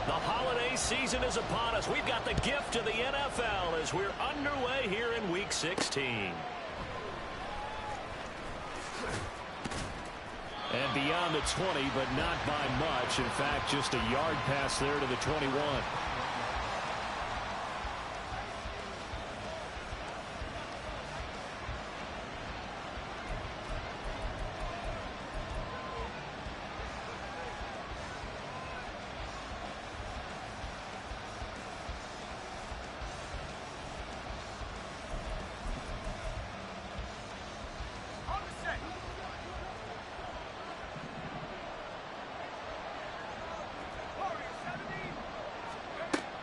The holiday season is upon us. We've got the gift of the NFL as we're underway here in Week 16. And beyond the 20, but not by much. In fact, just a yard pass there to the 21.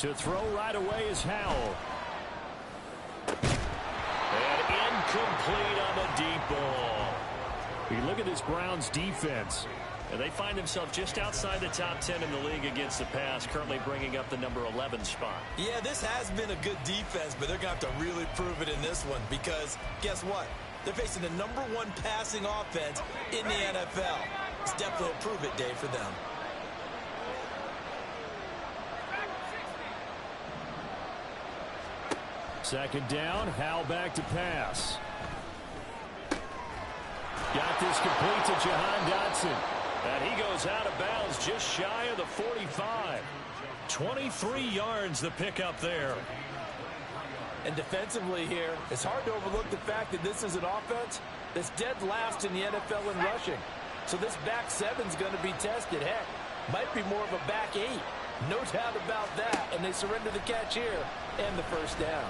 To throw right away is Howell. And incomplete on the deep ball. You look at this Browns defense. And they find themselves just outside the top 10 in the league against the pass, currently bringing up the number 11 spot. Yeah, this has been a good defense, but they're going to have to really prove it in this one because guess what? They're facing the number 1 passing offense in the NFL. It's definitely a prove-it day for them. Second down, Howell back to pass. Got this complete to Jahan Dotson. And he goes out of bounds just shy of the 45. 23 yards the pickup there. And defensively here, it's hard to overlook the fact that this is an offense that's dead last in the NFL in rushing. So this back seven's going to be tested. Heck, might be more of a back 8. No doubt about that. And they surrender the catch here and the first down.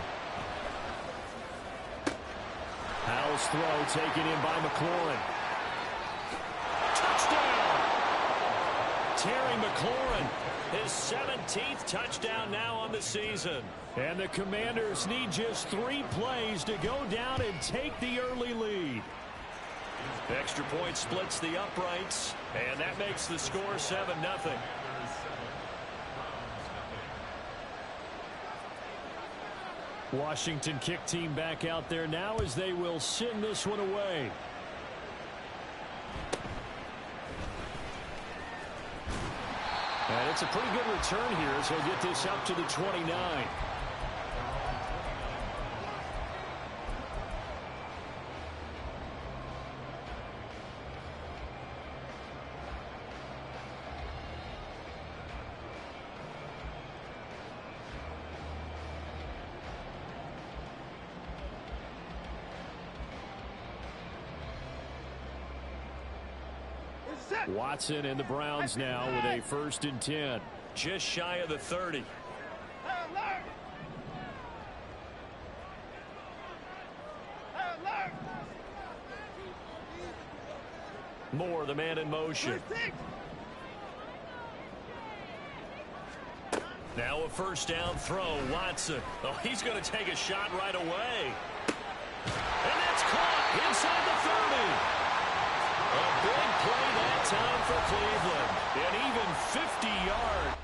Howell's throw taken in by McLaurin. Touchdown! Terry McLaurin, his 17th touchdown now on the season. And the Commanders need just 3 plays to go down and take the early lead. Extra point splits the uprights, and that makes the score 7-0. Washington kick team back out there now as they will send this one away. And it's a pretty good return here as he'll get this up to the 29. Watson and the Browns now with a 1st and 10. Just shy of the 30. Moore, the man in motion. Now a 1st down throw. Watson. Oh, he's going to take a shot right away. And that's caught inside the 30. A big play that time for Cleveland. And even 50 yards.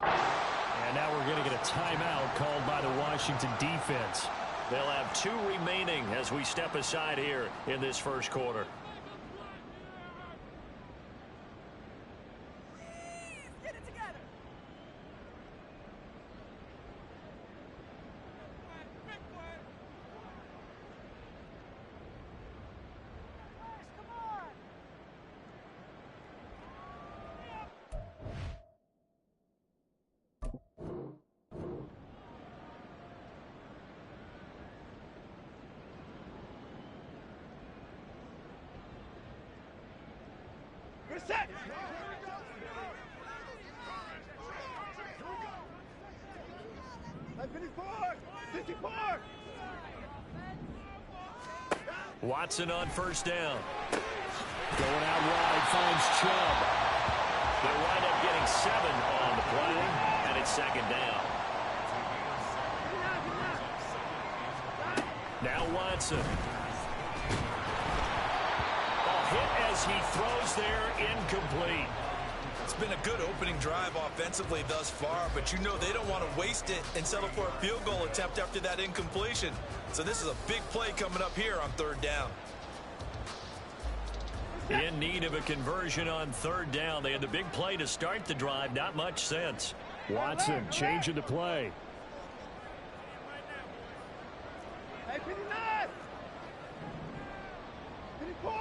And now we're going to get a timeout called by the Washington defense. They'll have 2 remaining as we step aside here in this first quarter. Watson on first down. Going out wide, finds Chubb. They'll wind up getting 7 on the play, and it's second down. Now Watson. A hit as he throws there, incomplete. It's been a good opening drive offensively thus far, but you know they don't want to waste it and settle for a field goal attempt after that incompletion. So this is a big play coming up here on third down. In need of a conversion on third down. They had the big play to start the drive. Not much sense. Watson changing the play. Hey, 59! 54!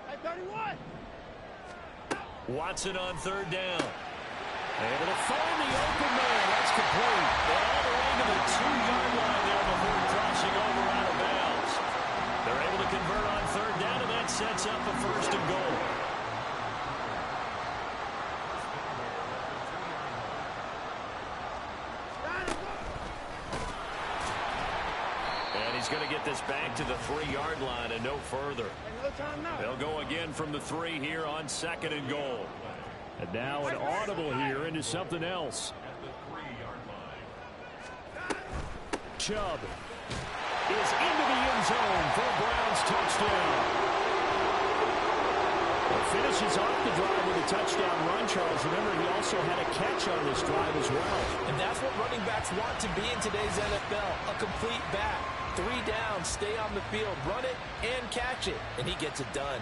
Hey, 31! Watson on third down. Able to find the open man. That's complete. They're all the way to the 2-yard line there before crossing over out of bounds. They're able to convert on third down, and that sets up a first and goal. And he's going to get this back to the 3-yard line and no further. They'll go again from the 3 here on second and goal. And now an audible here into something else. Chubb is into the end zone for a Browns touchdown. Well, finishes off the drive with a touchdown run, Charles. Remember, he also had a catch on this drive as well. And that's what running backs want to be in today's NFL, a complete back. 3 down, stay on the field, run it, and catch it, and he gets it done.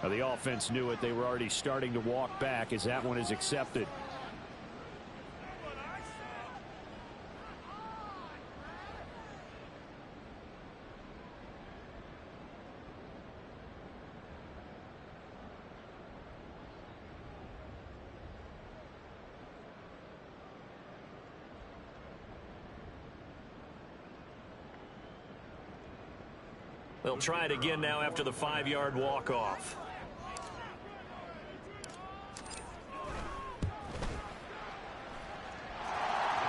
Now, the offense knew it. They were already starting to walk back as that one is accepted. They'll try it again now after the 5-yard walk-off.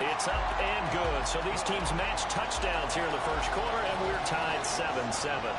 It's up and good. So these teams match touchdowns here in the first quarter, and we're tied 7-7.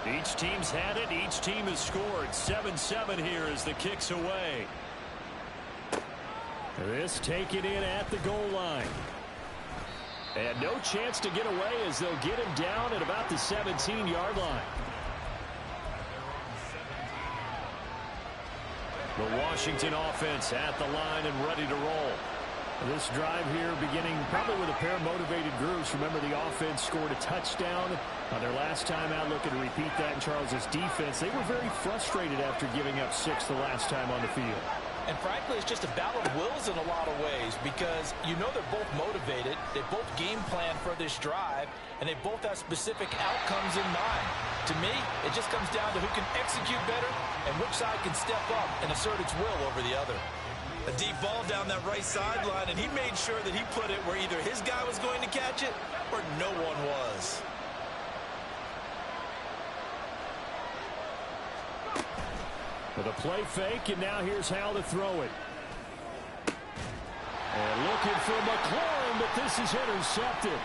Each team's had it. Each team has scored. 7-7 here as the kick's away. This taken in at the goal line. And no chance to get away as they'll get him down at about the 17-yard line. The Washington offense at the line and ready to roll. This drive here beginning probably with a pair of motivated groups. Remember, the offense scored a touchdown on their last time out. Looking to repeat that in Charles's defense. They were very frustrated after giving up 6 the last time on the field. And frankly, it's just a battle of wills in a lot of ways because you know they're both motivated. They both game plan for this drive, and they both have specific outcomes in mind. To me, it just comes down to who can execute better and which side can step up and assert its will over the other. A deep ball down that right sideline, and he made sure that he put it where either his guy was going to catch it or no one was. With a play fake, and now here's how to throw it. And looking for McLaurin, but this is intercepted.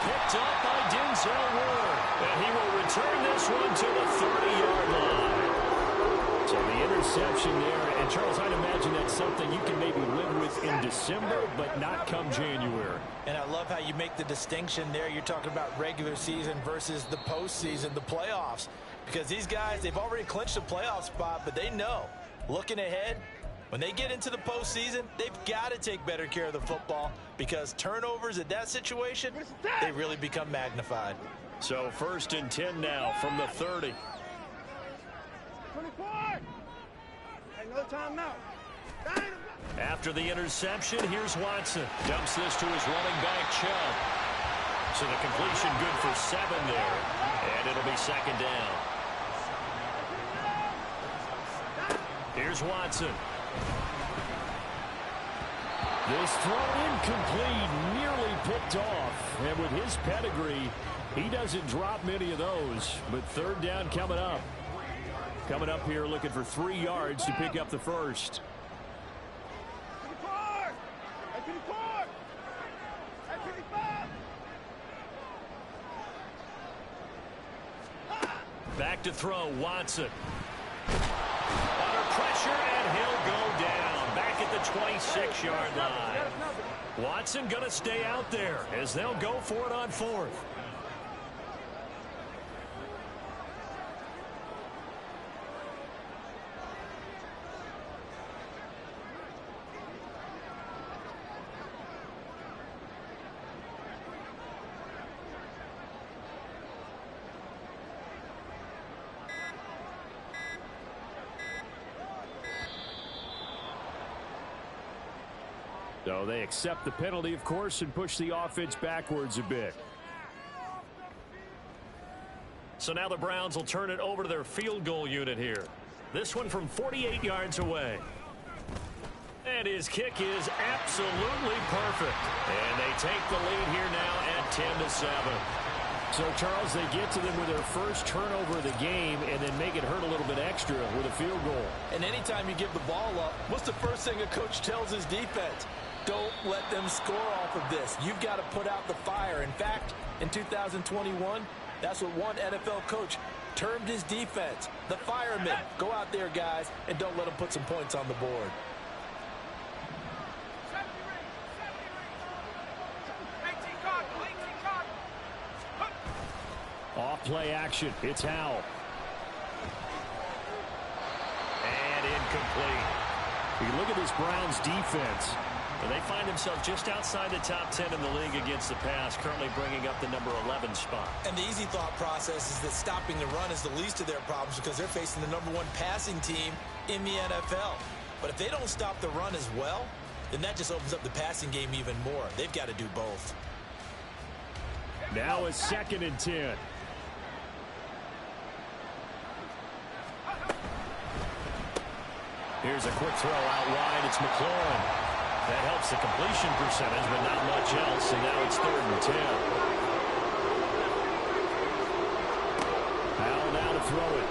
picked up by Denzel Ward. And he will return this one to the 30-yard line. So the interception there. And, Charles, I'd imagine that's something you can maybe live with in December, but not come January. And I love how you make the distinction there. You're talking about regular season versus the postseason, the playoffs. Because these guys, they've already clinched a playoff spot, but they know, looking ahead, when they get into the postseason, they've got to take better care of the football because turnovers at that situation, they really become magnified. So 1st and 10 now from the 30. 24. Hey, no timeout. After the interception, here's Watson. Dumps this to his running back, Chubb. So the completion good for 7 there. And it'll be 2nd down. Here's Watson. This throw incomplete, nearly picked off. And with his pedigree, he doesn't drop many of those. But 3rd down coming up. Coming up here looking for 3 yards to pick up the first. Back to throw, Watson. Under pressure, and he'll go down. Back at the 26-yard line. Watson going to stay out there as they'll go for it on 4th. So they accept the penalty, of course, and push the offense backwards a bit. So now the Browns will turn it over to their field goal unit here. This one from 48 yards away. And his kick is absolutely perfect. And they take the lead here now at 10-7. So, Charles, they get to them with their first turnover of the game and then make it hurt a little bit extra with a field goal. And anytime you give the ball up, what's the first thing a coach tells his defense? Don't let them score off of this. You've got to put out the fire. In fact, in 2021, that's what one NFL coach termed his defense, the firemen. Go out there, guys, and don't let them put some points on the board. Off play action. It's Howell. And incomplete. You look at this Browns defense. And they find themselves just outside the top 10 in the league against the pass, currently bringing up the number 11 spot. And the easy thought process is that stopping the run is the least of their problems because they're facing the number 1 passing team in the NFL. But if they don't stop the run as well, then that just opens up the passing game even more. They've got to do both. Now a 2nd and 10. Here's a quick throw out wide. It's McLaurin. That helps the completion percentage, but not much else. And now it's 3rd and 10. Howell now to throw it.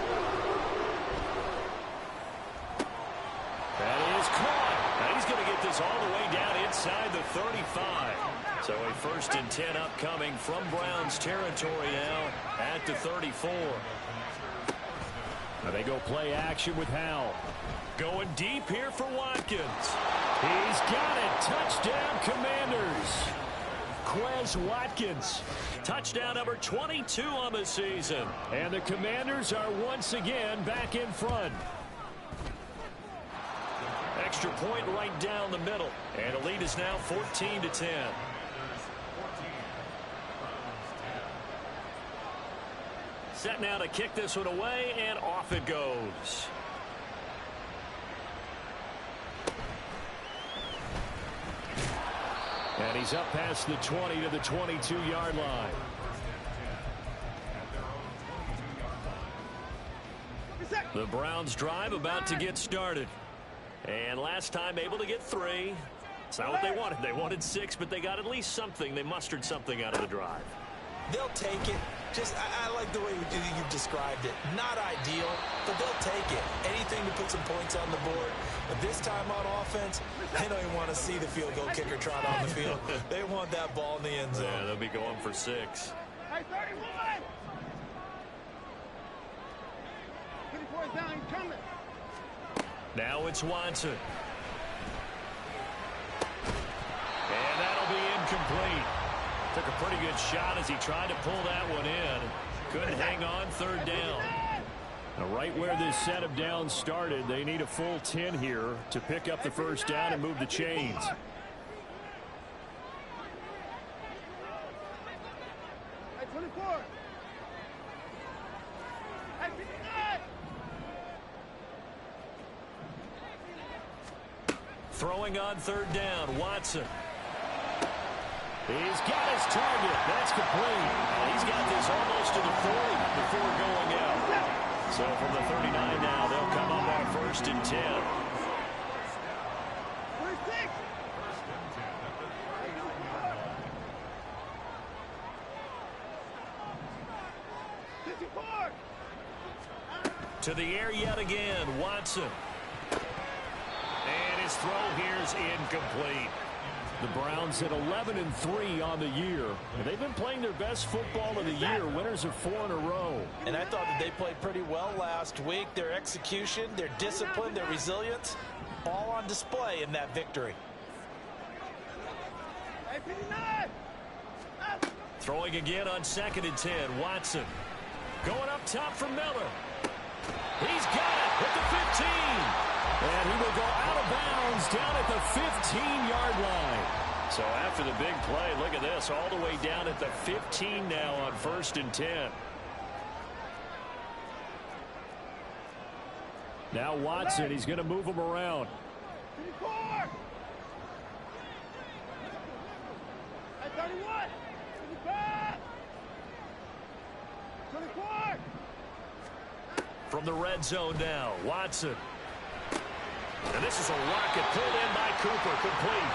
That is caught. Now he's going to get this all the way down inside the 35. So a 1st and 10 upcoming from Browns territory now at the 34. Now they go play action with Howell. Going deep here for Watkins. He's got it. Touchdown, Commanders. Quez Watkins. Touchdown number 22 on the season. And the Commanders are once again back in front. Extra point right down the middle. And the lead is now 14-10. Set now to kick this one away, and off it goes. And he's up past the 20 to the 22-yard line. The Browns drive about to get started. And last time able to get 3. It's not what they wanted. They wanted 6, but they got at least something. They mustered something out of the drive. They'll take it. I like the way you've described it. Not ideal, but they'll take it. Anything to put some points on the board. But this time on offense, they don't even want to see the field goal kicker trot on the field. They want that ball in the end zone. Yeah, they'll be going for 6. Hey, 31! 24 down, he's coming. Now it's Watson. And that'll be incomplete. Took a pretty good shot as he tried to pull that one in. Couldn't hang on 3rd down. Now, right where this set of downs started, they need a full 10 here to pick up the 1st down and move the chains. Hey, 24. Hey, 59. Throwing on 3rd down, Watson. He's got his target. That's complete. He's got this almost to the 40 before going out. So from the 39 now, they'll come up on 1st and 10. 26. To the air yet again, Watson. And his throw here's incomplete. The Browns at 11-3 on the year. They've been playing their best football of the year. Winners of 4 in a row. And I thought that they played pretty well last week. Their execution, their discipline, their resilience, all on display in that victory. Throwing again on 2nd and 10, Watson. Going up top for Miller. He's got it at the 15. And he will go out of bounds down at the 15-yard line. So after the big play, look at this, all the way down at the 15 now on 1st and 10. Now Watson, he's going to move him around. 24. Hey, 31. 25. 24. From the red zone now, Watson. And this is a rocket pulled in by Cooper, complete.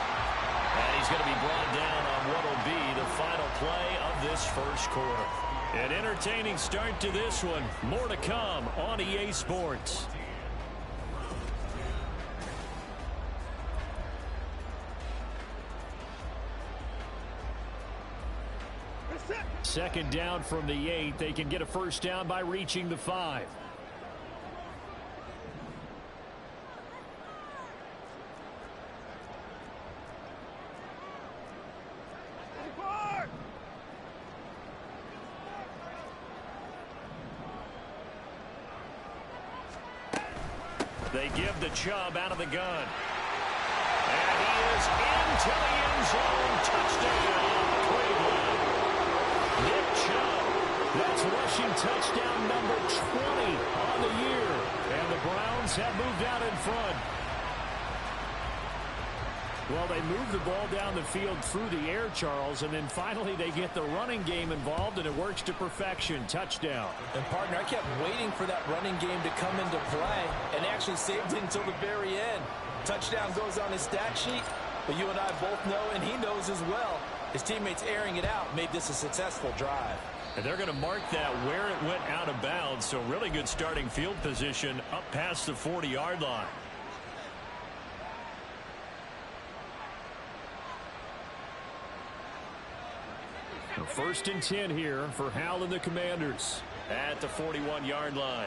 And he's going to be brought down on what will be the final play of this 1st quarter. An entertaining start to this one. More to come on EA Sports. Second down from the 8. They can get a 1st down by reaching the 5. They give the Chubb out of the gun. And he is into the end zone. Touchdown, Cleveland. Nick Chubb. That's rushing touchdown number 20 on the year. And the Browns have moved out in front. Well, they move the ball down the field through the air, Charles, and then finally they get the running game involved, and it works to perfection. Touchdown. And, partner, I kept waiting for that running game to come into play and actually saved it until the very end. Touchdown goes on his stat sheet, but you and I both know, and he knows as well, his teammates airing it out made this a successful drive. And they're going to mark that where it went out of bounds, so really good starting field position up past the 40-yard line. So 1st and 10 here for Hal and the Commanders at the 41-yard line.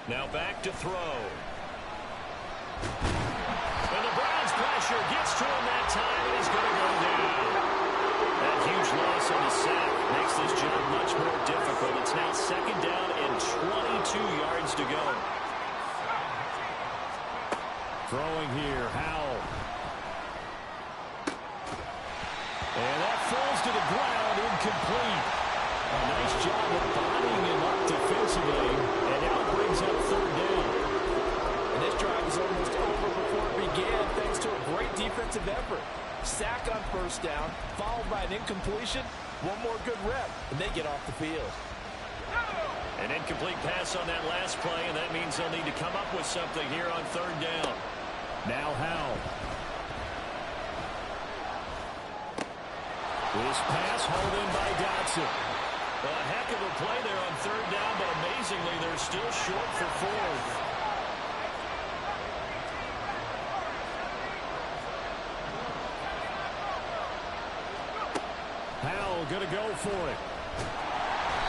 Now back to throw. And the Browns pressure gets to him that time, and he's going to go down. That huge loss on the sack makes this job much more difficult. It's now 2nd down and 22 yards to go. Throwing here, Howell. And that falls to the ground, incomplete. A nice job of bodying him up defensively, and now brings up 3rd down. And this drive is almost over before it began, thanks to a great defensive effort. Sack on 1st down, followed by an incompletion. One more good rep, and they get off the field. An incomplete pass on that last play, and that means they'll need to come up with something here on 3rd down. Now Howell. This pass hauled in by Dotson. A heck of a play there on third down, but amazingly, they're still short for fourth. Howell going to go for it.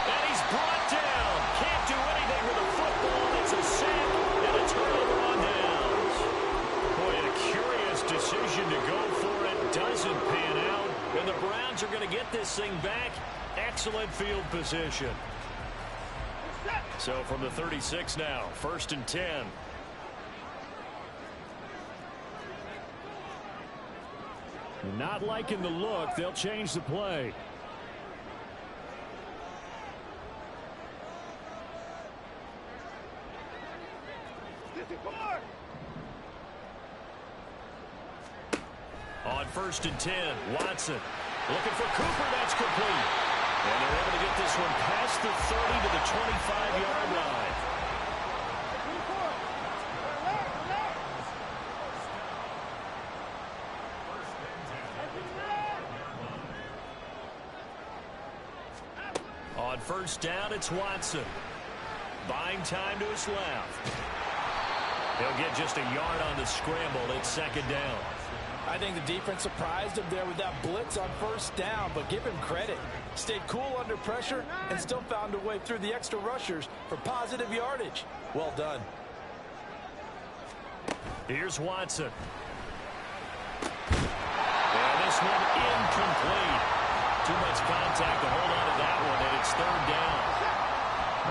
And he's brought down. Can't do anything with a football. It's a sack and a turnover on downs. Boy, a curious decision to go for it. Doesn't pan out. And the Browns are going to get this thing back. Excellent field position. So from the 36 now, 1st and 10. Not liking the look. They'll change the play. On 1st and 10, Watson looking for Cooper. That's complete. And they're able to get this one past the 30 to the 25-yard line. On 1st down, it's Watson. Buying time to his left. He'll get just a yard on the scramble. It's 2nd down. I think the defense surprised him there with that blitz on 1st down, but give him credit. Stayed cool under pressure and still found a way through the extra rushers for positive yardage. Well done. Here's Watson. And this one incomplete. Too much contact to hold on to that one, and it's 3rd down.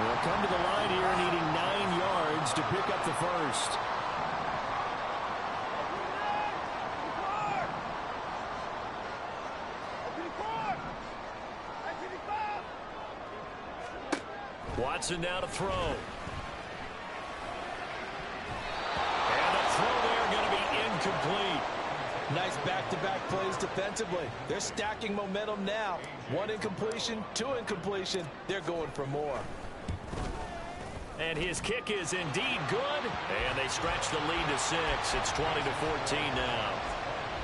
They'll come to the line here needing 9 yards to pick up the first. Watson now to throw. And the throw there going to be incomplete. Nice back-to-back plays defensively. They're stacking momentum now. 1 incompletion, 2 incompletion. They're going for more. And his kick is indeed good. And they stretch the lead to 6. It's 20-14 now.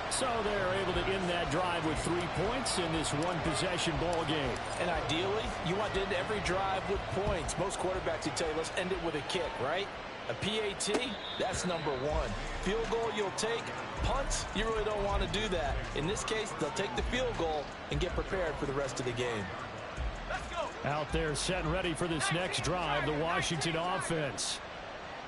So they're able to end that drive with 3 points in this one-possession ball game. And ideally, you want to end every drive with points. Most quarterbacks will tell you, let's end it with a kick, right? A PAT, that's number 1. Field goal you'll take. Punts, you really don't want to do that. In this case, they'll take the field goal and get prepared for the rest of the game. Out there set and ready for this next drive, the Washington offense.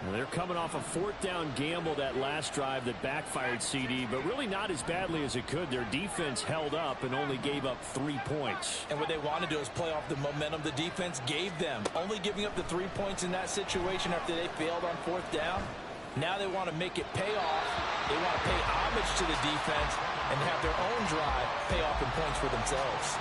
Well, they're coming off a 4th down gamble that last drive that backfired CD, but really not as badly as it could. Their defense held up and only gave up 3 points. And what they want to do is play off the momentum the defense gave them. Only giving up the 3 points in that situation after they failed on 4th down. Now they want to make it pay off. They want to pay homage to the defense and have their own drive pay off in points for themselves.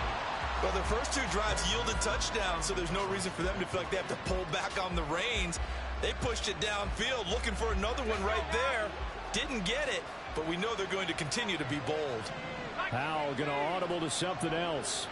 Well, their first 2 drives yielded touchdowns, so there's no reason for them to feel like they have to pull back on the reins. They pushed it downfield, looking for another one right there. Didn't get it, but we know they're going to continue to be bold. Howell going to audible to something else.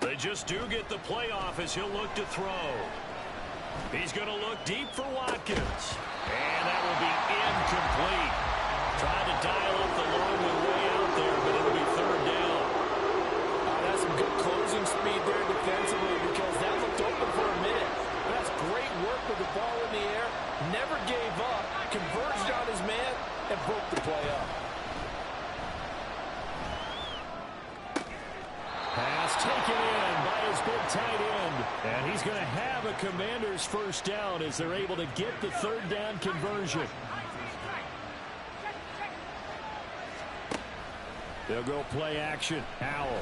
They just do get the playoff as he'll look to throw. He's going to look deep for Watkins. And that will be incomplete. Trying to dial up the long one way out there, but it'll be 3rd down. That's some good closing speed there defensively because that looked open for a minute. That's great work with the ball in the air. Never gave up. Converged on his man and broke the play up. Pass taken in by his big tight end. And he's going to have a Commander's 1st down as they're able to get the 3rd down conversion. They'll go play action. Howell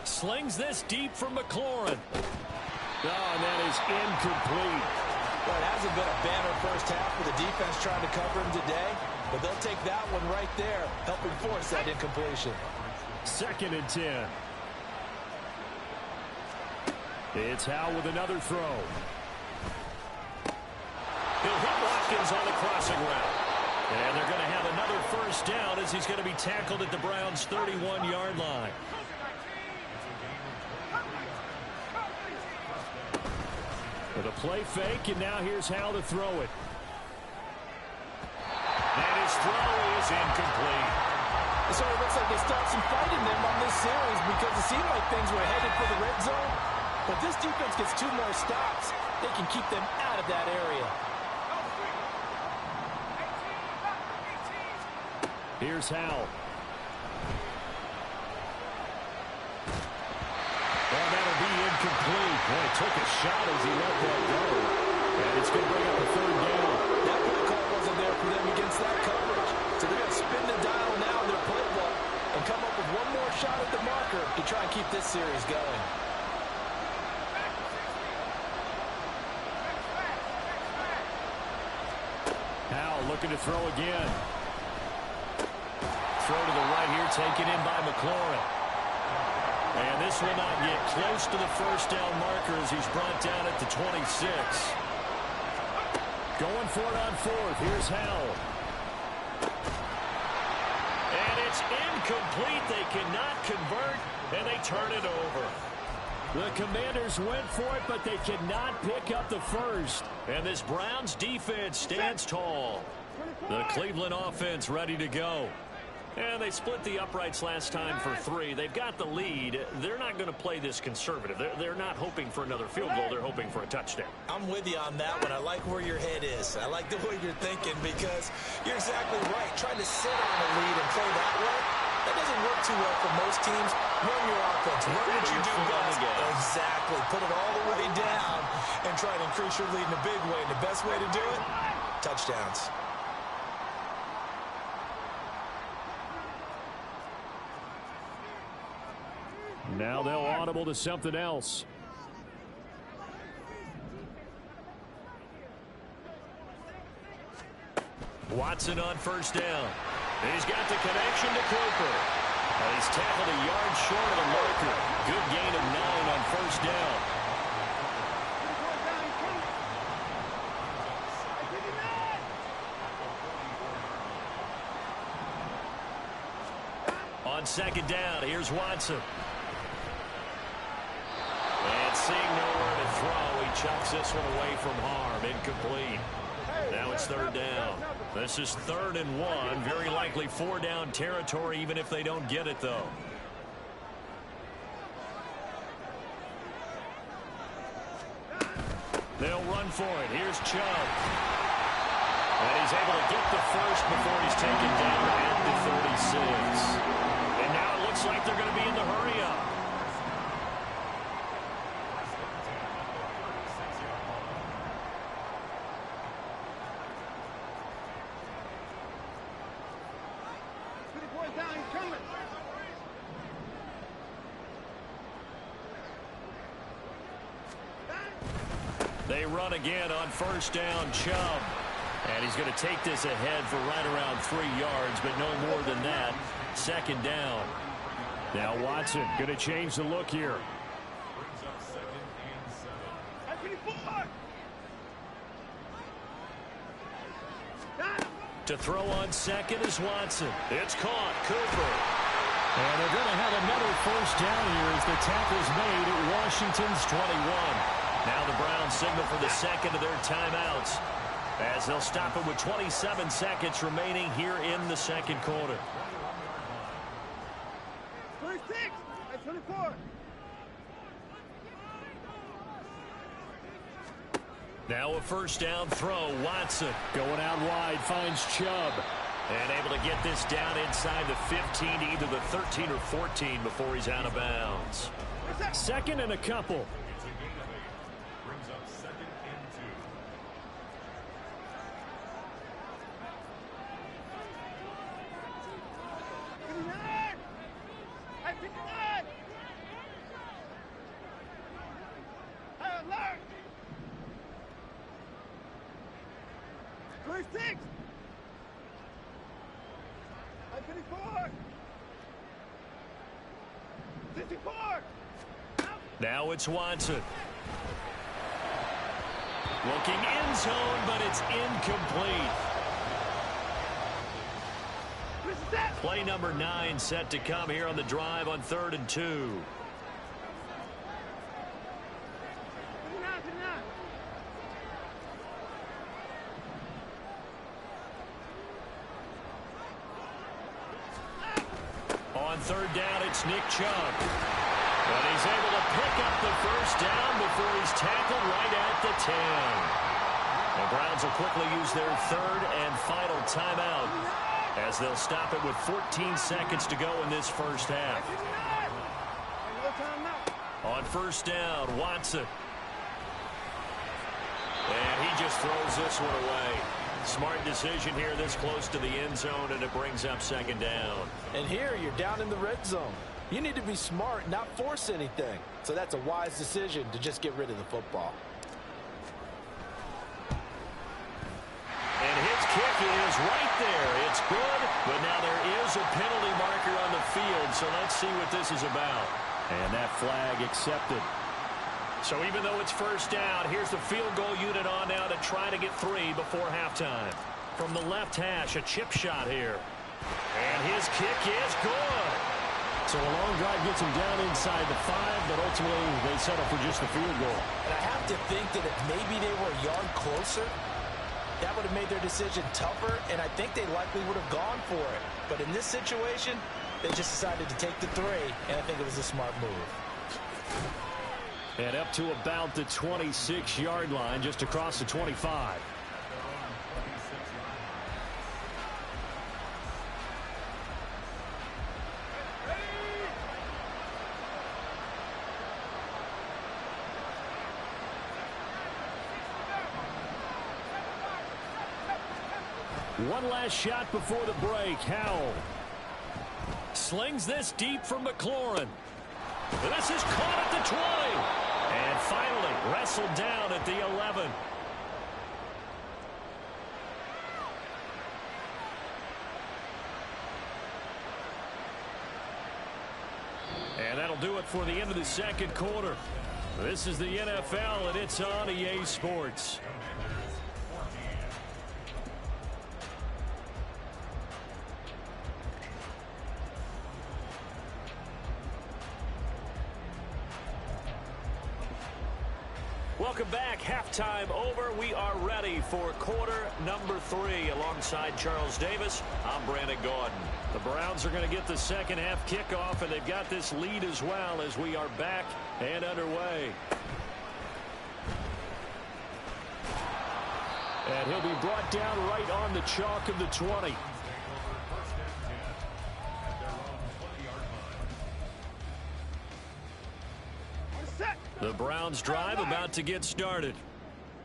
slings this deep for McLaurin. Oh, and that is incomplete. Well, it hasn't been a banner first half for the defense trying to cover him today, but they'll take that one right there, helping force that incompletion. 2nd and 10. It's Howe with another throw. He'll hit Watkins on the crossing route. And they're going to have another first down as he's going to be tackled at the Browns' 31-yard line. With a play fake, and now here's Howe to throw it. And his throw is incomplete. So it looks like they start some fight in them on this series because it seemed like things were headed for the red zone. But this defense gets 2 more stops. They can keep them out of that area. Here's Howe. Well, that'll be incomplete. Boy, took a shot as he let that go. And it's going to bring up a 3rd down. That play call wasn't there for them against that coverage. So they're going to spin the dial now in their playbook and come up with one more shot at the marker to try and keep this series going. Howe looking to throw again. Throw to the right here, taken in by McLaurin. And this will not get close to the first down marker as he's brought down at the 26. Going for it on 4th. Here's Howe. And it's incomplete. They cannot convert, and they turn it over. The Commanders went for it, but they cannot pick up the first. And this Browns defense stands tall. The Cleveland offense ready to go. And they split the uprights last time for 3. They've got the lead. They're not going to play this conservative. They're not hoping for another field goal. They're hoping for a touchdown. I'm with you on that one. I like where your head is. I like the way you're thinking because you're exactly right. Trying to sit on a lead and play that way, that doesn't work too well for most teams. Run your offense. Run what you do best. Exactly. Put it all the way down and try to increase your lead in a big way. And the best way to do it, touchdowns. Now they'll audible to something else. Watson on first down. He's got the connection to Cooper. And he's tackled a yard short of the marker. Good gain of 9 on first down. On 2nd down, here's Watson. And seeing nowhere to throw, he chucks this one away from harm. Incomplete. Now it's 3rd down. This is 3rd and 1. Very likely 4-down territory, even if they don't get it, though. They'll run for it. Here's Chubb. And he's able to get the first before he's taken down at the 36. And now it looks like they're going to be in the hurry-up. They run again on first down, Chubb. And he's going to take this ahead for right around 3 yards, but no more than that. 2nd down. Now Watson going to change the look here. To throw on 2nd is Watson. It's caught. Cooper. And they're going to have another first down here as the tackle's made at Washington's 21. Now the Browns signal for the 2nd of their timeouts as they'll stop it with 27 seconds remaining here in the 2nd quarter. 26, 24. Now a first down throw. Watson going out wide, finds Chubb. And able to get this down inside the 15 to either the 13 or 14 before he's out of bounds. 2nd and a couple. Now it's Watson. Looking end zone, but it's incomplete. Play number 9 set to come here on the drive on 3rd and 2. On 3rd down, it's Nick Chubb. But he's able to pick up the first down before he's tackled right at the 10. The Browns will quickly use their 3rd and final timeout as they'll stop it with 14 seconds to go in this first half. On 1st down, Watson. And he just throws this one away. Smart decision here this close to the end zone, and it brings up 2nd down. And here you're down in the red zone. You need to be smart, not force anything. So that's a wise decision to just get rid of the football. And his kick is right there. It's good, but now there is a penalty marker on the field, so let's see what this is about. And that flag accepted. So even though it's 1st down, here's the field goal unit on now to try to get 3 before halftime. From the left hash, a chip shot here. And his kick is good. So a long drive gets him down inside the 5, but ultimately they settle for just the field goal. And I have to think that if maybe they were a yard closer, that would have made their decision tougher, and I think they likely would have gone for it. But in this situation, they just decided to take the 3, and I think it was a smart move. And up to about the 26-yard line, just across the 25. One last shot before the break. Howell slings this deep from McLaurin. This is caught at the 20. And finally wrestled down at the 11. And that'll do it for the end of the 2nd quarter. This is the NFL, and it's on EA Sports. Welcome back. Halftime over. We are ready for quarter number 3. Alongside Charles Davis, I'm Brandon Gordon. The Browns are going to get the 2nd half kickoff, and they've got this lead as well as we are back and underway. And he'll be brought down right on the chalk of the 20. The Browns drive about to get started.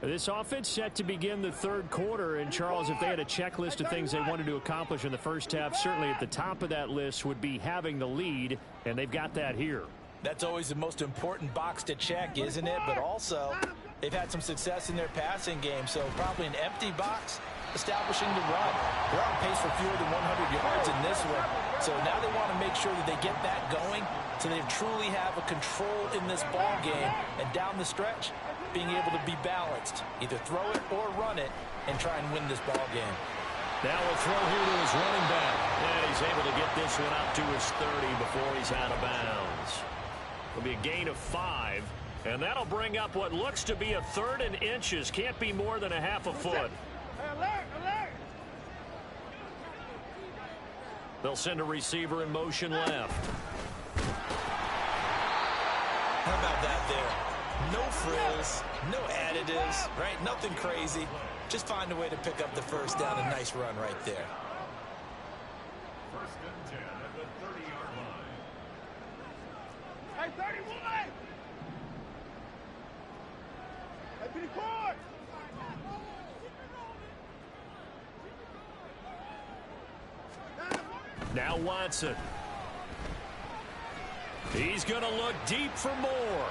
This offense set to begin the 3rd quarter, and Charles, if they had a checklist of things they wanted to accomplish in the first half, certainly at the top of that list would be having the lead, and they've got that here. That's always the most important box to check, isn't it? But also, they've had some success in their passing game, so probably an empty box establishing the run. They're on pace for fewer than 100 yards in this one, so now they want to make sure that they get that going so they truly have a control in this ball game, and down the stretch, being able to be balanced, either throw it or run it, and try and win this ball game. Now a throw here to his running back. And he's able to get this one up to his 30 before he's out of bounds. It'll be a gain of 5, and that'll bring up what looks to be a 3rd and inches. Can't be more than a half a foot. Alert, alert. They'll send a receiver in motion left. How about that there? No frills, no additives, right? Nothing crazy. Just find a way to pick up the first down. A nice run right there. 1st and 10 at the 30-yard line. Hey, 31. Hey, 24. Now Watson. He's going to look deep for more.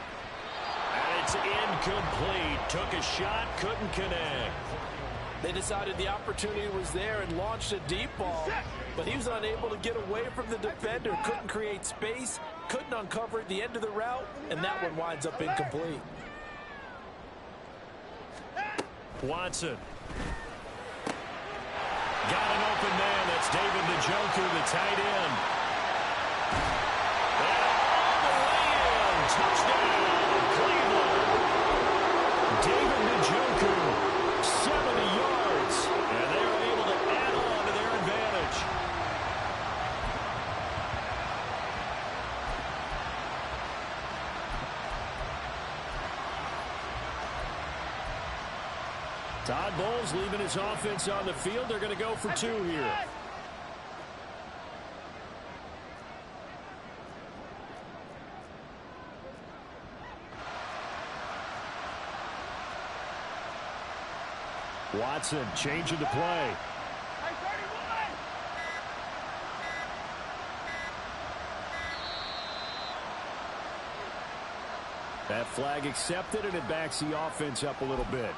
And it's incomplete. Took a shot, couldn't connect. They decided the opportunity was there and launched a deep ball, but he was unable to get away from the defender, couldn't create space, Couldn't uncover at the end of the route, and that one winds up incomplete. Watson. Got an open man. That's David Njoku, the tight end. And all the way in. Touchdown, Cleveland. David Njoku, 70 yards. And they are able to add on to their advantage. Todd Bowles leaving his offense on the field. They're going to go for 2 here. Watson changing the play. That flag accepted, and it backs the offense up a little bit.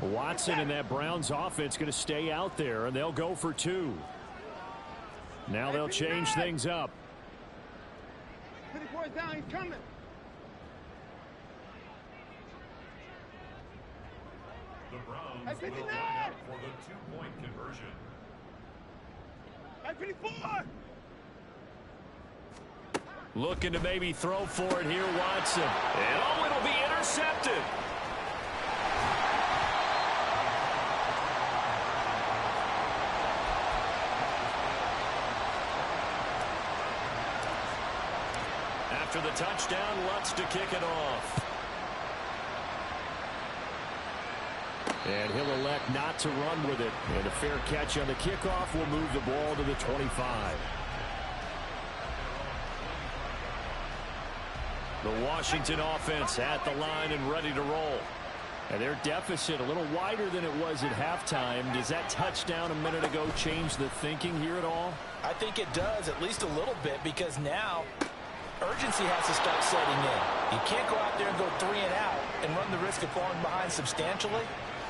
Watson and that Browns offense going to stay out there, and they'll go for 2. Now they'll change things up. 54 down, he's coming. The Browns will line up for the 2-point conversion. At 54. Looking to maybe throw for it here, Watson. And oh, it'll be intercepted. After the touchdown, Lutz to kick it off. And he'll elect not to run with it. And a fair catch on the kickoff will move the ball to the 25. The Washington offense at the line and ready to roll. And their deficit a little wider than it was at halftime. Does that touchdown a minute ago change the thinking here at all? I think it does, at least a little bit, because now urgency has to start setting in. You can't go out there and go 3 and out and run the risk of falling behind substantially,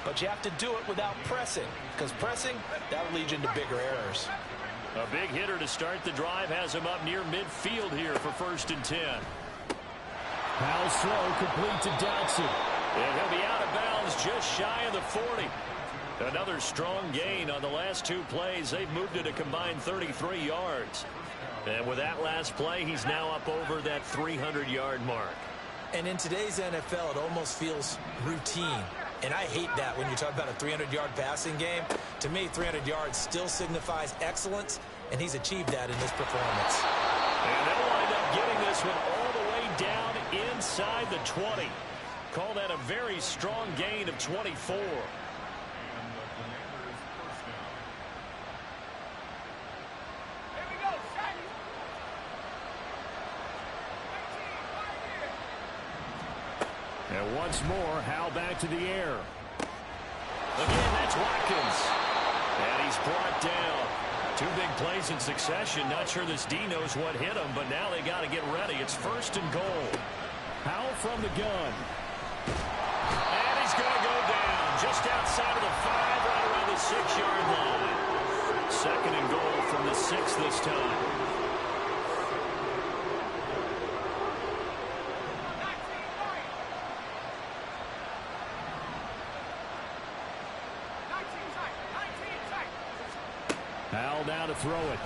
but you have to do it without pressing, because pressing, that'll lead you into bigger errors. A big hitter to start the drive has him up near midfield here for 1st and 10. Powell's throw complete to Dotson. And he'll be out of bounds just shy of the 40. Another strong gain on the last 2 plays. They've moved it a combined 33 yards. And with that last play, he's now up over that 300-yard mark. And in today's NFL, it almost feels routine. And I hate that when you talk about a 300-yard passing game. To me, 300 yards still signifies excellence, and he's achieved that in this performance. And they'll wind up getting this one all the way down inside the 20. Call that a very strong gain of 24. And once more, Howell back to the air. Again, that's Watkins. And he's brought down. 2 big plays in succession. Not sure this D knows what hit him, but now they got to get ready. It's 1st and goal. Howell from the gun. And he's going to go down just outside of the 5, right around the 6-yard line. 2nd and goal from the 6 this time. Howell now to throw it.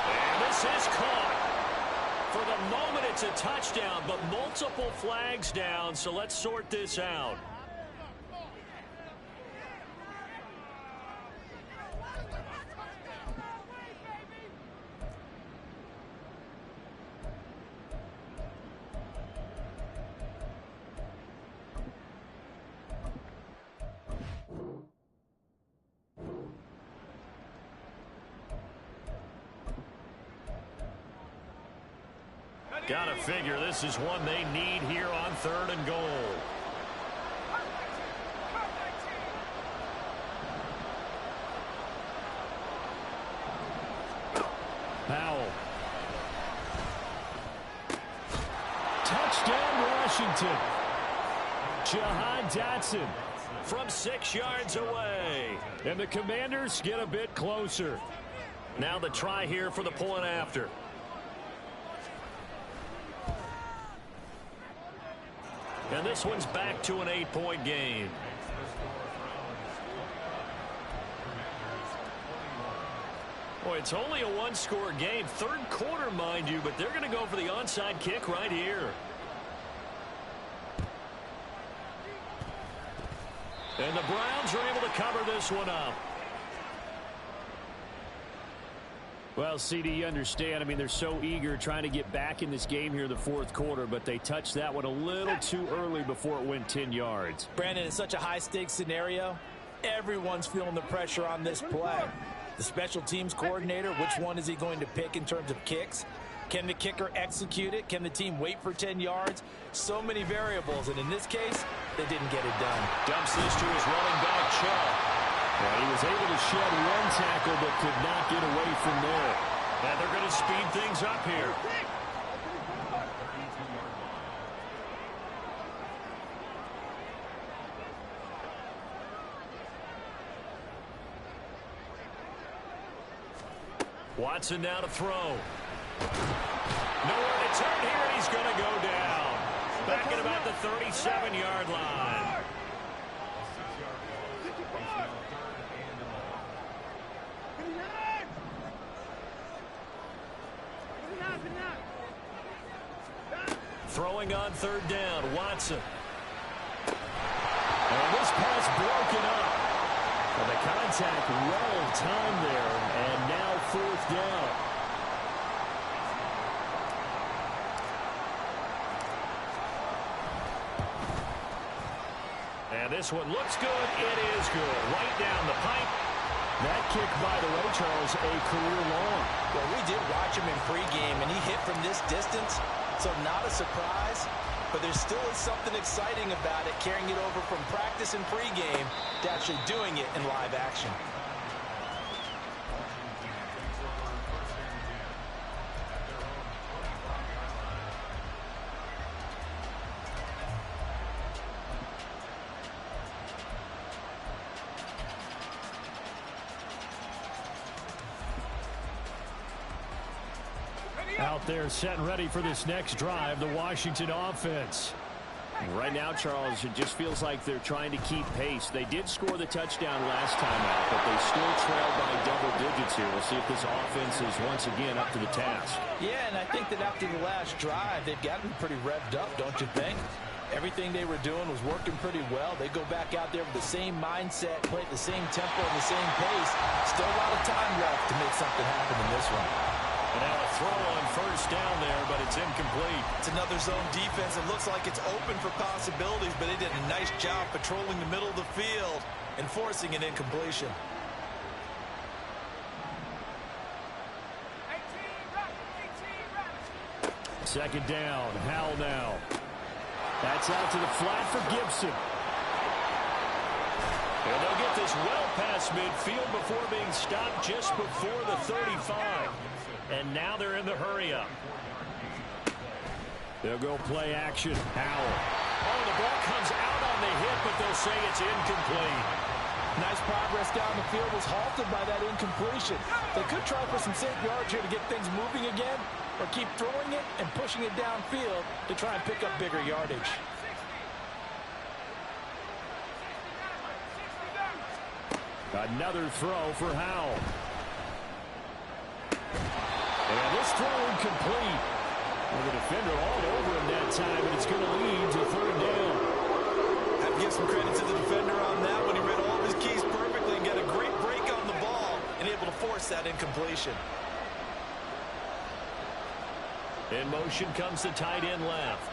And this is caught. For the moment, it's a touchdown, but multiple flags down, so let's sort this out. Gotta figure this is one they need here on 3rd and goal. Powell. Touchdown, Washington. Jahan Dotson, from 6 yards away. And the Commanders get a bit closer. Now the try here for the point after. And this one's back to an 8-point game. Boy, it's only a one-score game. Third quarter, mind you, but they're going to go for the onside kick right here. And the Browns are able to cover this one up. Well, CD, you understand. I mean, they're so eager trying to get back in this game here in the fourth quarter, but they touched that one a little too early before it went 10 yards. Brandon, it's such a high-stakes scenario. Everyone's feeling the pressure on this play. The special teams coordinator, which one is he going to pick in terms of kicks? Can the kicker execute it? Can the team wait for 10 yards? So many variables, and in this case, they didn't get it done. Dumps this to his running back, Chubb. Well, he was able to shed one tackle, but could not get away from there. And they're going to speed things up here. Watson now to throw. Nowhere to turn here, and he's going to go down. Back at about the 37-yard line. Throwing on third down, Watson. And this pass broken up. Well, the contact well timed there, and now fourth down. And this one looks good. It is good. Right down the pipe. That kick, by the way, Charles, a career long. Well, we did watch him in pregame, and he hit from this distance, so not a surprise. But there still is something exciting about it, carrying it over from practice and pregame to actually doing it in live action. Out there set and ready for this next drive, the Washington offense. Right now, Charles, it just feels like they're trying to keep pace. They did score the touchdown last time out, but they still trail by double digits here. We'll see if this offense is once again up to the task. Yeah, and I think that after the last drive, they've gotten pretty revved up, don't you think? Everything they were doing was working pretty well. They go back out there with the same mindset, play at the same tempo and the same pace. Still a lot of time left to make something happen in this one. And now a throw on first down there, but it's incomplete. It's another zone defense. It looks like it's open for possibilities, but they did a nice job patrolling the middle of the field and forcing an incompletion. Second down, Howell now. That's out to the flat for Gibson. And they'll get this well past midfield before being stopped just before the 35. And now they're in the hurry-up. They'll go play action. Howell. Oh, the ball comes out on the hit, but they'll say it's incomplete. Nice progress down the field was halted by that incompletion. They could try for some safe yards here to get things moving again, or keep throwing it and pushing it downfield to try and pick up bigger yardage. Another throw for Howell. And this throw incomplete. Well, the defender all over him that time, and it's going to lead to third down. I have to give some credit to the defender on that one. He read all of his keys perfectly and got a great break on the ball and able to force that incompletion. In motion comes the tight end left.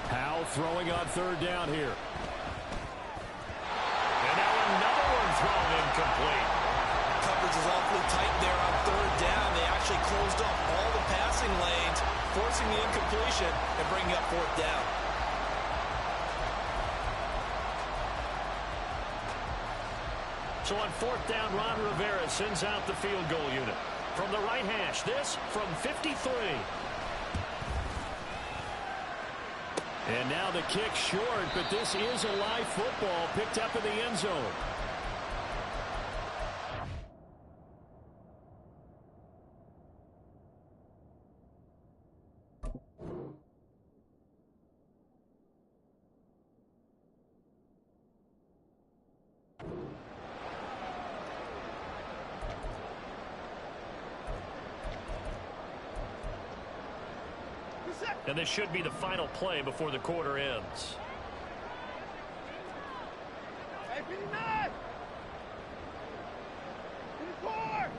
Howell throwing on third down here. And now another one thrown incomplete. Coverage is awfully tight there on third down. They actually closed off all the passing lanes, forcing the incompletion and bringing up fourth down. So on fourth down, Ron Rivera sends out the field goal unit. From the right hash, this from 53. And now the kick short, but this is a live football picked up in the end zone. And this should be the final play before the quarter ends. Hey, 59! 54!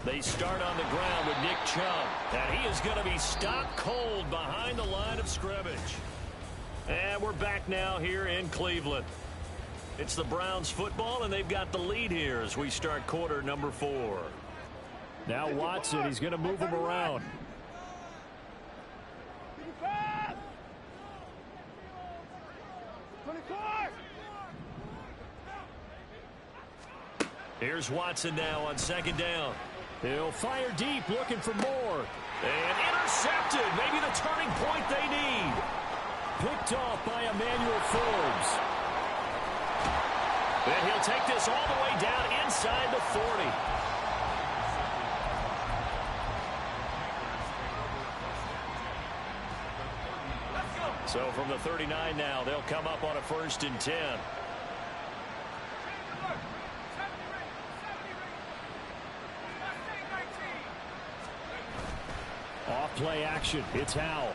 They start on the ground with Nick Chubb, and he is going to be stopped cold behind the line of scrimmage. And we're back now here in Cleveland. It's the Browns football, and they've got the lead here as we start quarter number 4. Now Watson, he's going to move him around. 55! 24! Here's Watson now on second down. He'll fire deep, looking for more. And intercepted. Maybe the turning point they need. Picked off by Emmanuel Forbes. And he'll take this all the way down inside the 40. So from the 39 now, they'll come up on a 1st and 10. Off-play action. It's Howell.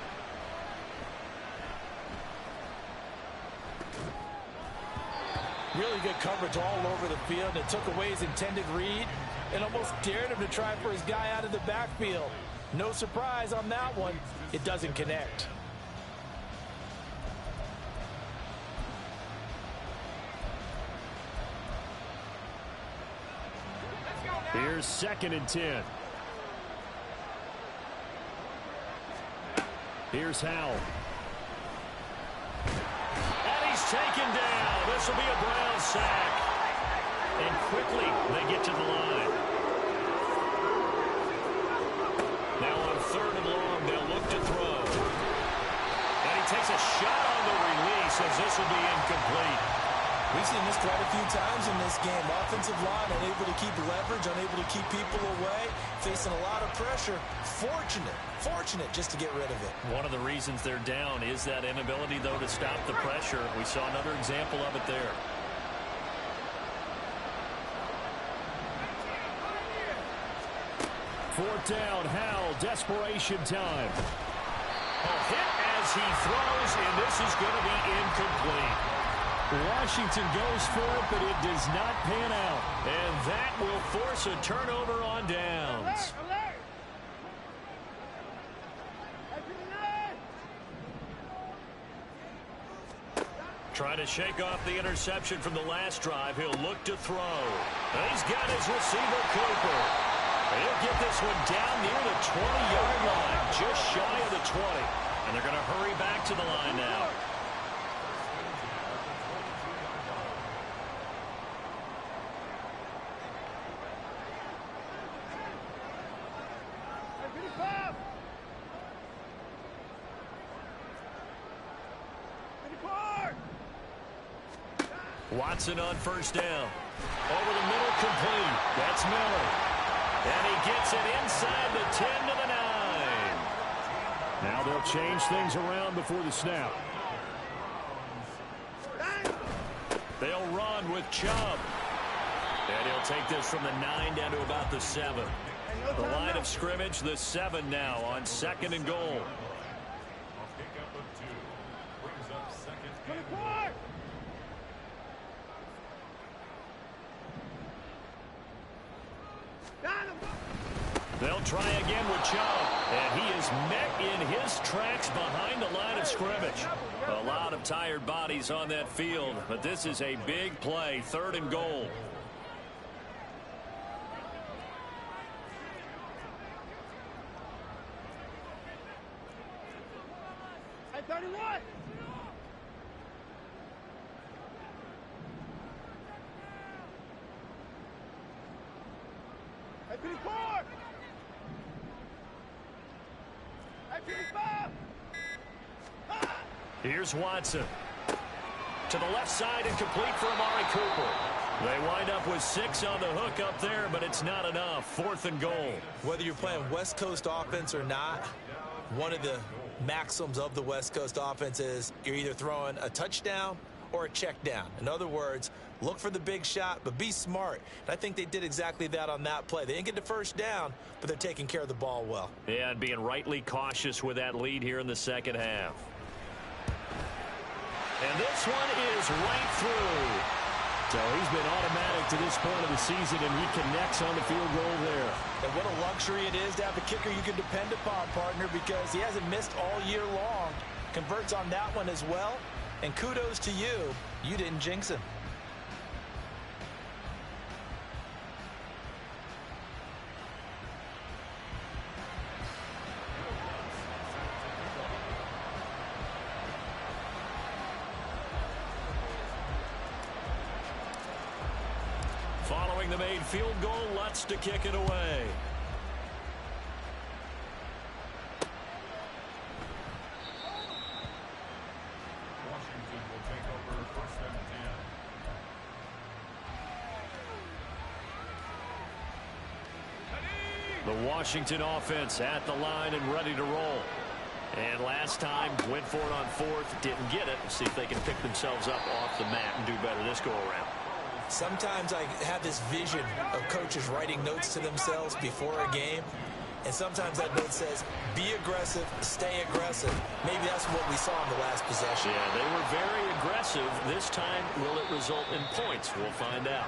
Really good coverage all over the field. It took away his intended read and almost dared him to try for his guy out of the backfield. No surprise on that one. It doesn't connect. Here's 2nd and 10. Here's Howell. And he's taken down. This will be a Brown sack. And quickly they get to the line. Now on 3rd and long, they'll look to throw. And he takes a shot on the release as this will be incomplete. We've seen this quite a few times in this game. Offensive line unable to keep leverage, unable to keep people away, facing a lot of pressure. Fortunate just to get rid of it. One of the reasons they're down is that inability, though, to stop the pressure. We saw another example of it there. Fourth down, Howell, desperation time. A hit as he throws, and this is going to be incomplete. Washington goes for it, but it does not pan out. And that will force a turnover on downs. Trying to shake off the interception from the last drive. He'll look to throw. And he's got his receiver, Cooper. And he'll get this one down near the 20-yard line, just shy of the 20. And they're going to hurry back to the line now. Watson on 1st down. Over the middle, complete. That's Miller. And he gets it inside the 10 to the 9. Now they'll change things around before the snap. They'll run with Chubb. And he'll take this from the 9 down to about the 7. The line of scrimmage, the 7 now on 2nd and goal. Pickup of 2 brings up 2nd and 4. They'll try again with Chubb, and he is met in his tracks behind the line of scrimmage. A lot of tired bodies on that field, but this is a big play, 3rd and goal. Hey, 31! 54! Hey, 55! Here's Watson. To the left side and complete for Amari Cooper. They wind up with 6 on the hook up there, but it's not enough. 4th and goal. Whether you're playing West Coast offense or not, one of the maxims of the West Coast offense is you're either throwing a touchdown or a check down. In other words, look for the big shot, but be smart. And I think they did exactly that on that play. They didn't get the first down, but they're taking care of the ball well. Yeah, and being rightly cautious with that lead here in the second half. And this one is right through. So he's been automatic to this point of the season, and he connects on the field goal there. And what a luxury it is to have a kicker you can depend upon, partner, because he hasn't missed all year long. Converts on that one as well. And kudos to you. You didn't jinx him. Following the made field goal, Lutz to kick it away. Washington will take over 1st and 10. The Washington offense at the line and ready to roll. And last time, went for it on 4th, didn't get it. See if they can pick themselves up off the mat and do better this go-around. Sometimes I have this vision of coaches writing notes to themselves before a game, and sometimes that note says, be aggressive, stay aggressive. Maybe that's what we saw in the last possession. Yeah, they were very aggressive. This time, will it result in points? We'll find out.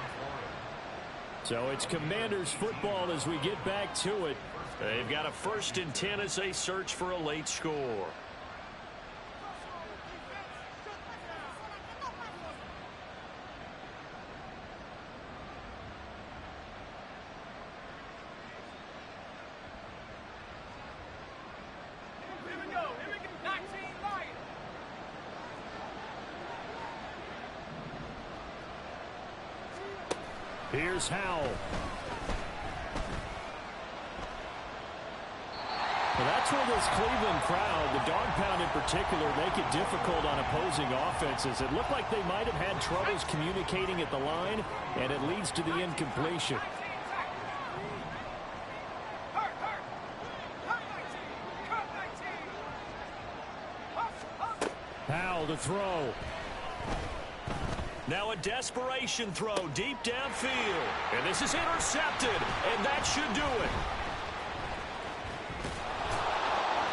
So it's Commanders football as we get back to it. They've got a 1st and 10 as they search for a late score. Here's Howell. Well, that's where this Cleveland crowd, the dog pound in particular, make it difficult on opposing offenses. It looked like they might have had troubles communicating at the line, and it leads to the incompletion. Howell to throw. Now a desperation throw deep downfield. And this is intercepted, and that should do it.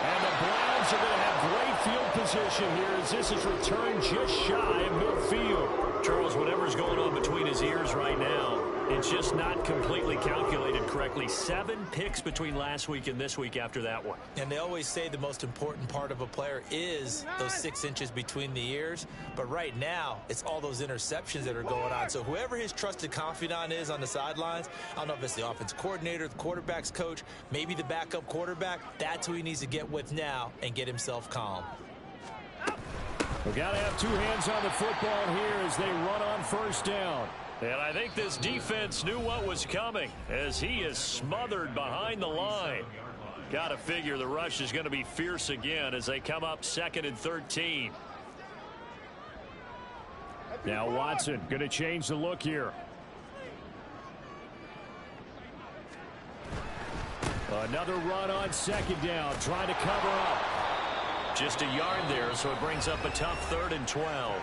And the Browns are going to have great field position here as this is returned just shy of midfield. Charles, whatever's going on between his ears right now, it's just not completely calculated correctly. 7 picks between last week and this week after that one. And they always say the most important part of a player is those 6 inches between the ears. But right now, it's all those interceptions that are going on. So whoever his trusted confidant is on the sidelines, I don't know if it's the offense coordinator, the quarterback's coach, maybe the backup quarterback, that's who he needs to get with now and get himself calm. We've got to have 2 hands on the football here as they run on 1st down. And I think this defense knew what was coming as he is smothered behind the line. Got to figure the rush is going to be fierce again as they come up 2nd and 13. Now Watson going to change the look here. Another run on 2nd down, trying to cover up. Just a yard there, so it brings up a tough 3rd and 12.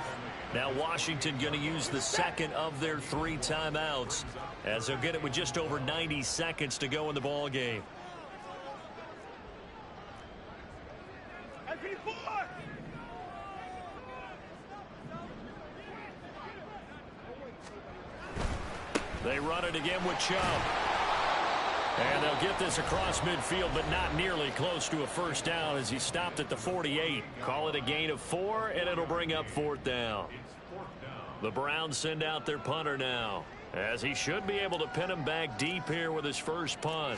Now Washington going to use the 2nd of their 3 timeouts as they'll get it with just over 90 seconds to go in the ball game. They run it again with Chubb. And they'll get this across midfield, but not nearly close to a 1st down as he stopped at the 48. Call it a gain of 4, and it'll bring up 4th down. The Browns send out their punter now, as he should be able to pin him back deep here with his first punt.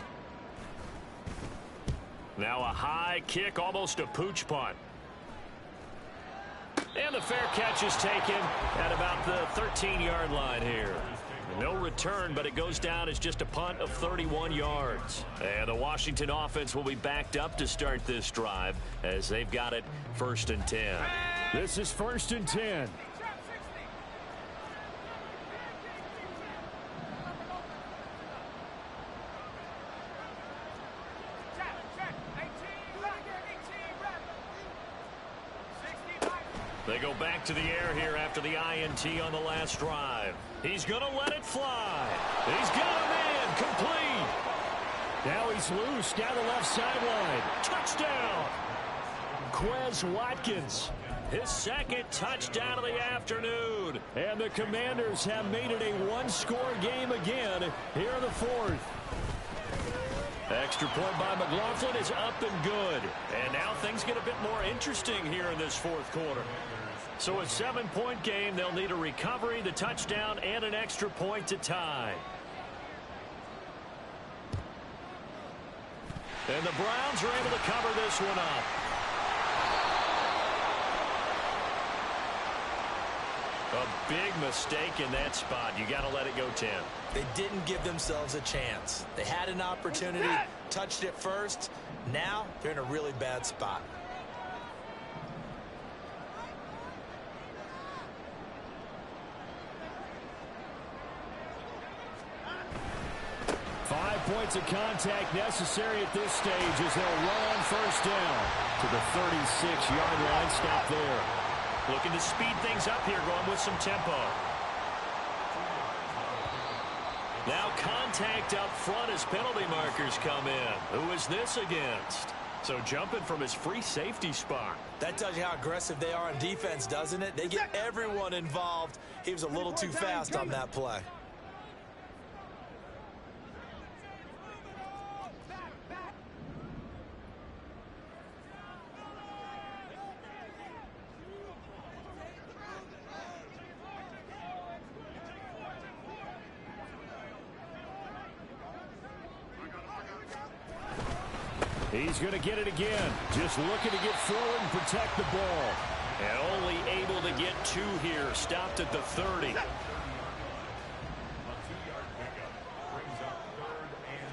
Now a high kick, almost a pooch punt. And the fair catch is taken at about the 13-yard line here. No return, but it goes down as just a punt of 31 yards. And the Washington offense will be backed up to start this drive as they've got it 1st and 10. This is 1st and 10. They go back to the air here after the INT on the last drive. He's going to let it fly. He's got a man complete. Now he's loose down the left sideline. Touchdown. Quez Watkins. His 2nd touchdown of the afternoon. And the Commanders have made it a one-score game again here in the 4th. Extra point by McLaughlin is up and good. And now things get a bit more interesting here in this 4th quarter. So a 7-point game, they'll need a recovery, the touchdown, and an extra point to tie. And the Browns are able to cover this one up. A big mistake in that spot. You got to let it go 10. They didn't give themselves a chance. They had an opportunity, touched it first. Now they're in a really bad spot. 5 points of contact necessary at this stage as they'll run on 1st down to the 36-yard line. Stop there. Looking to speed things up here, going with some tempo. Now contact up front as penalty markers come in. Who is this against? So jumping from his free safety spot. That tells you how aggressive they are on defense, doesn't it? They get everyone involved. He was a little too fast on that play. He's going to get it again. Just looking to get forward and protect the ball. And only able to get 2 here. Stopped at the 30. A 2-yard pickup brings up 3rd and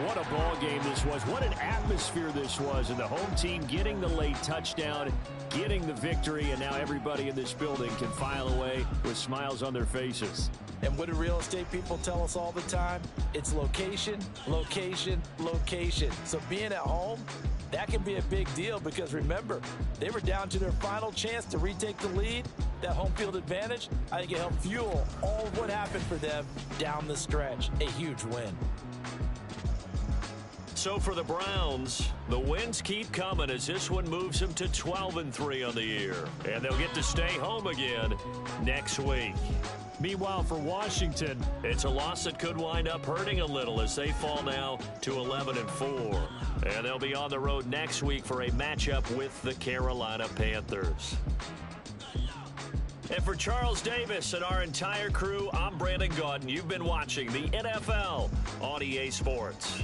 1. What a ball game this was. What an atmosphere this was. And the home team getting the late touchdown, getting the victory, and now everybody in this building can file away with smiles on their faces. And what do real estate people tell us all the time? It's location, location, location. So being at home, that can be a big deal because remember, they were down to their final chance to retake the lead. That home field advantage, I think it helped fuel all of what happened for them down the stretch. A huge win. So for the Browns, the wins keep coming as this one moves them to 12-3 on the year. And they'll get to stay home again next week. Meanwhile, for Washington, it's a loss that could wind up hurting a little as they fall now to 11-4. And they'll be on the road next week for a matchup with the Carolina Panthers. And for Charles Davis and our entire crew, I'm Brandon Gaudin. You've been watching the NFL on EA Sports.